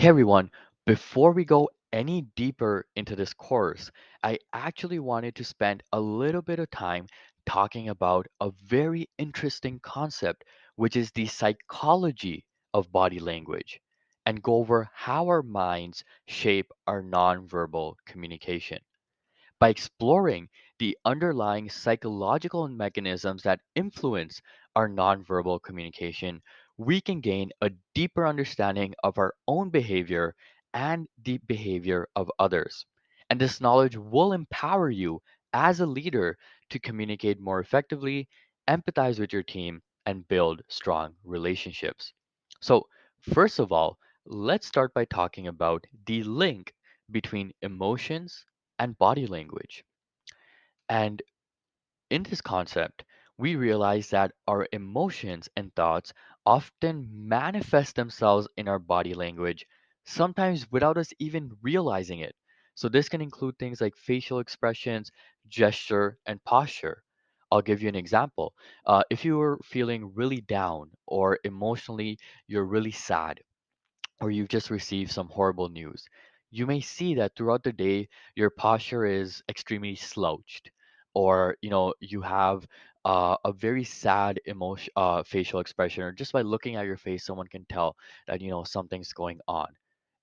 Hey everyone, before we go any deeper into this course, I actually wanted to spend a little bit of time talking about a very interesting concept, which is the psychology of body language, and go over how our minds shape our nonverbal communication. By exploring the underlying psychological mechanisms that influence our nonverbal communication, we can gain a deeper understanding of our own behavior and the behavior of others. And this knowledge will empower you as a leader to communicate more effectively, empathize with your team, and build strong relationships. So, first of all, let's start by talking about the link between emotions and body language. And in this concept, we realize that our emotions and thoughts often manifest themselves in our body language, sometimes without us even realizing it. So, this can include things like facial expressions, gesture, and posture. I'll give you an example. If you were feeling really down or emotionally you're really sad, or you've just received some horrible news, you may see that throughout the day your posture is extremely slouched, or you have a very sad emotion, facial expression, or just by looking at your face, someone can tell that something's going on.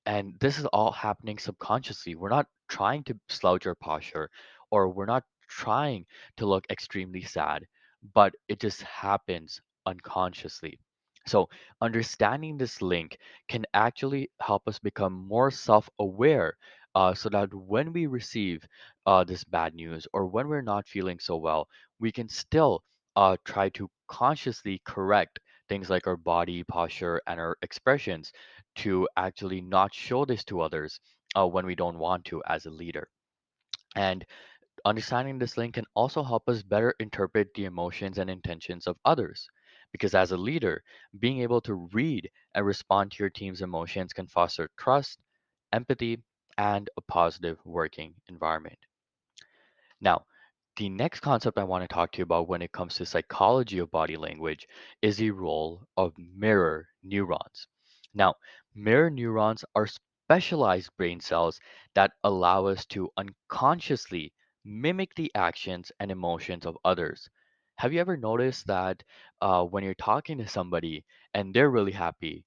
And this is all happening subconsciously. We're not trying to slouch our posture, or we're not trying to look extremely sad, but it just happens unconsciously. So, understanding this link can actually help us become more self aware, so that when we receive this bad news, or when we're not feeling so well, we can still try to consciously correct things like our body posture and our expressions to actually not show this to others when we don't want to as a leader. And understanding this link can also help us better interpret the emotions and intentions of others. Because as a leader, being able to read and respond to your team's emotions can foster trust, empathy, and a positive working environment. Now, the next concept I want to talk to you about when it comes to psychology of body language is the role of mirror neurons. Now, mirror neurons are specialized brain cells that allow us to unconsciously mimic the actions and emotions of others. Have you ever noticed that when you're talking to somebody and they're really happy,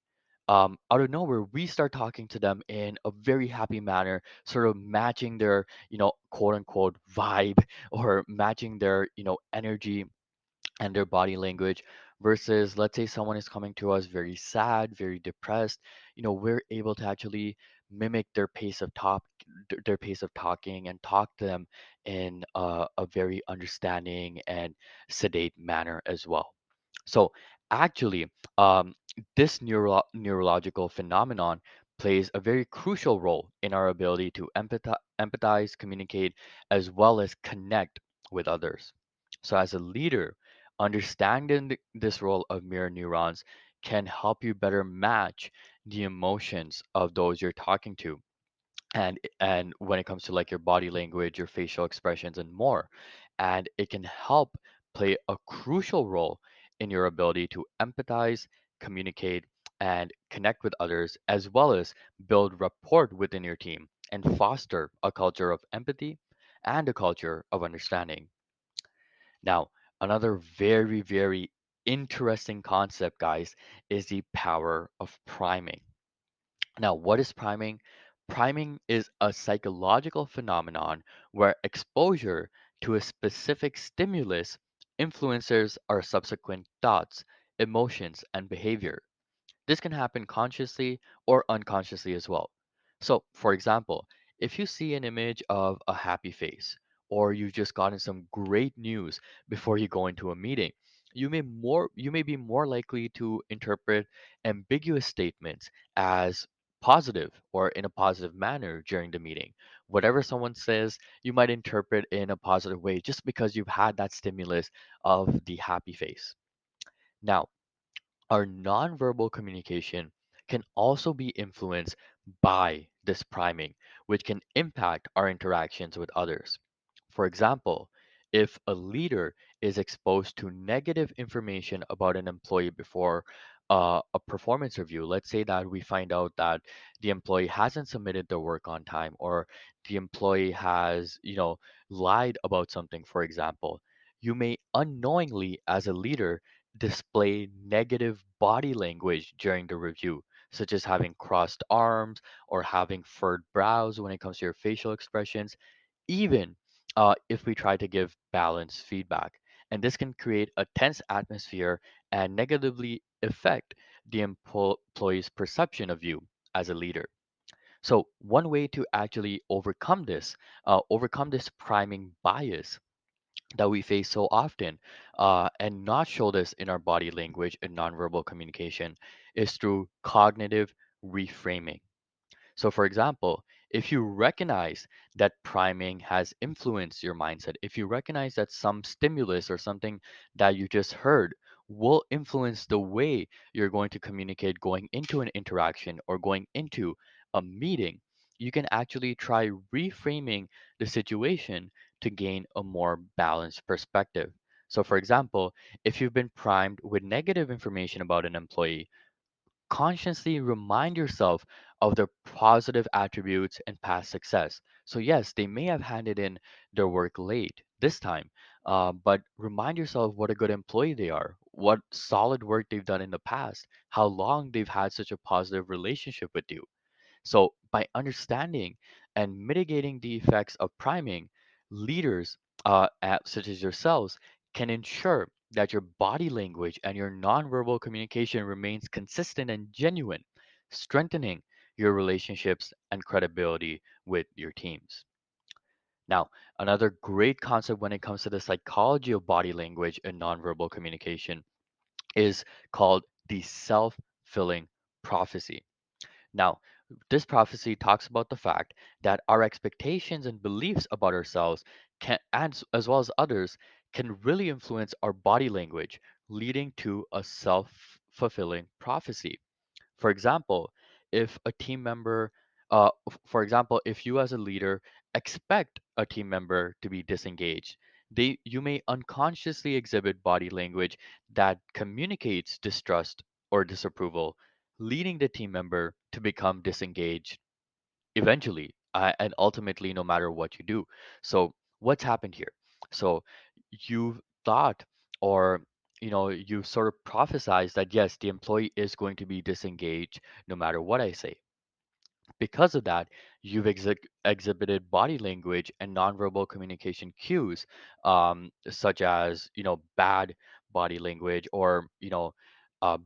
out of nowhere, we start talking to them in a very happy manner, sort of matching their, quote unquote vibe, or matching their, energy and their body language, versus let's say someone is coming to us very sad, very depressed. We're able to actually mimic their pace of their pace of talking, and talk to them in a very understanding and sedate manner as well. So actually, this neurological phenomenon plays a very crucial role in our ability to empathize, communicate, as well as connect with others. So, as a leader, understanding this role of mirror neurons can help you better match the emotions of those you're talking to, and when it comes to like your body language, your facial expressions, and more. And it can help play a crucial role in your ability to empathize, communicate, and connect with others, as well as build rapport within your team and foster a culture of empathy and a culture of understanding. Now, another very, very interesting concept, guys, is the power of priming. Now, what is priming? Priming is a psychological phenomenon where exposure to a specific stimulus influences our subsequent thoughts, emotions, and behavior. This can happen consciously or unconsciously as well. So, for example, if you see an image of a happy face, or you've just gotten some great news before you go into a meeting, you may be more likely to interpret ambiguous statements as positive, or in a positive manner during the meeting. Whatever someone says, you might interpret in a positive way just because you've had that stimulus of the happy face. Now, our nonverbal communication can also be influenced by this priming, which can impact our interactions with others. For example, if a leader is exposed to negative information about an employee before, a performance review. Let's say that we find out that the employee hasn't submitted their work on time, or the employee has, lied about something, for example. You may unknowingly, as a leader, display negative body language during the review, such as having crossed arms or having furrowed brows when it comes to your facial expressions, even if we try to give balanced feedback. And this can create a tense atmosphere and negatively affect the employee's perception of you as a leader. So, one way to actually overcome this priming bias that we face so often, and not show this in our body language and nonverbal communication, is through cognitive reframing. So, for example, if you recognize that priming has influenced your mindset, if you recognize that some stimulus or something that you just heard will influence the way you're going to communicate going into an interaction or going into a meeting, you can actually try reframing the situation to gain a more balanced perspective. So, for example, if you've been primed with negative information about an employee, consciously remind yourself of their positive attributes and past success. So, yes, they may have handed in their work late this time, but remind yourself what a good employee they are, what solid work they've done in the past, how long they've had such a positive relationship with you. So, by understanding and mitigating the effects of priming, leaders such as yourselves can ensure that your body language and your nonverbal communication remains consistent and genuine, strengthening your relationships and credibility with your teams. Now, another great concept when it comes to the psychology of body language and nonverbal communication is called the self fulfilling prophecy. Now, this prophecy talks about the fact that our expectations and beliefs about ourselves can, and as well as others, can really influence our body language, leading to a self-fulfilling prophecy. For example, if a team member, for example, if you as a leader expect a team member to be disengaged, you may unconsciously exhibit body language that communicates distrust or disapproval, leading the team member to become disengaged eventually, and ultimately, no matter what you do. So, what's happened here? So, you thought, or you sort of prophesized that yes, the employee is going to be disengaged no matter what I say. Because of that, you've exhibited body language and nonverbal communication cues, such as bad body language, or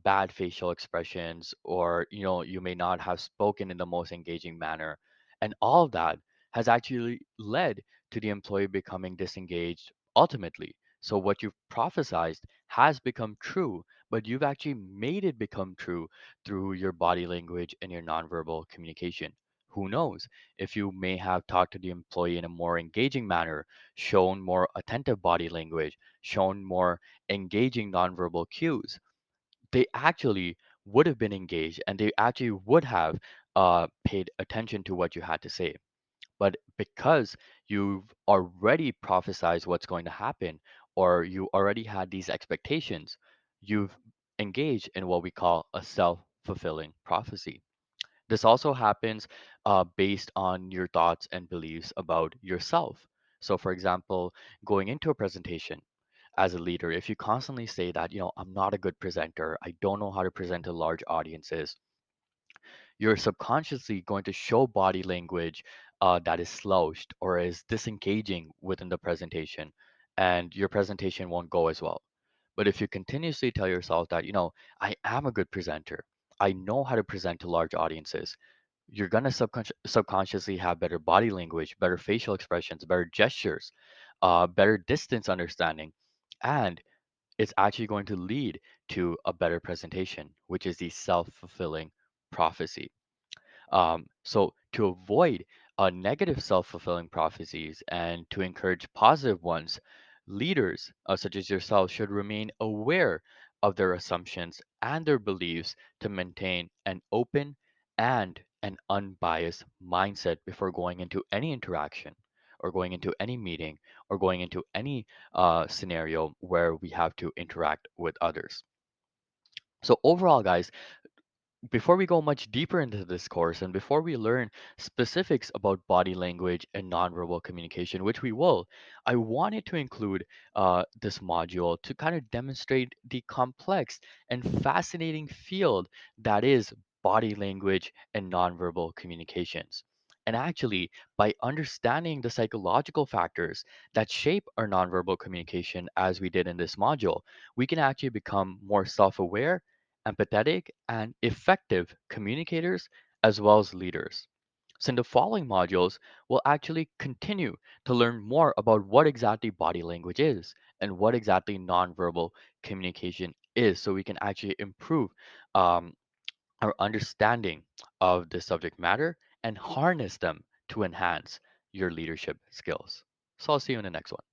bad facial expressions, or you may not have spoken in the most engaging manner, and all of that has actually led to the employee becoming disengaged ultimately. So what you've prophesized has become true, but you've actually made it become true through your body language and your nonverbal communication. Who knows? If you may have talked to the employee in a more engaging manner, shown more attentive body language, shown more engaging nonverbal cues, they actually would have been engaged, and they actually would have paid attention to what you had to say. But because you've already prophesized what's going to happen, or you already had these expectations, you've engaged in what we call a self fulfilling prophecy. This also happens based on your thoughts and beliefs about yourself. So, for example, going into a presentation as a leader, if you constantly say that, I'm not a good presenter, I don't know how to present to large audiences, you're subconsciously going to show body language that is slouched or is disengaging within the presentation, and your presentation won't go as well. But if you continuously tell yourself that, I am a good presenter, I know how to present to large audiences, you're going to subconsciously have better body language, better facial expressions, better gestures, better distance understanding, and it's actually going to lead to a better presentation, which is the self fulfilling prophecy. So, to avoid negative self fulfilling prophecies and to encourage positive ones, leaders such as yourself should remain aware of their assumptions and their beliefs to maintain an open and an unbiased mindset before going into any interaction, or going into any meeting, or going into any scenario where we have to interact with others. So, overall, guys, before we go much deeper into this course and before we learn specifics about body language and nonverbal communication, which we will, I wanted to include this module to kind of demonstrate the complex and fascinating field that is body language and nonverbal communications. And actually, by understanding the psychological factors that shape our nonverbal communication, as we did in this module, we can actually become more self aware, empathetic, and effective communicators as well as leaders. So, in the following modules, we'll actually continue to learn more about what exactly body language is and what exactly nonverbal communication is so we can actually improve um, our understanding of the subject matter and harness them to enhance your leadership skills. So, I'll see you in the next one.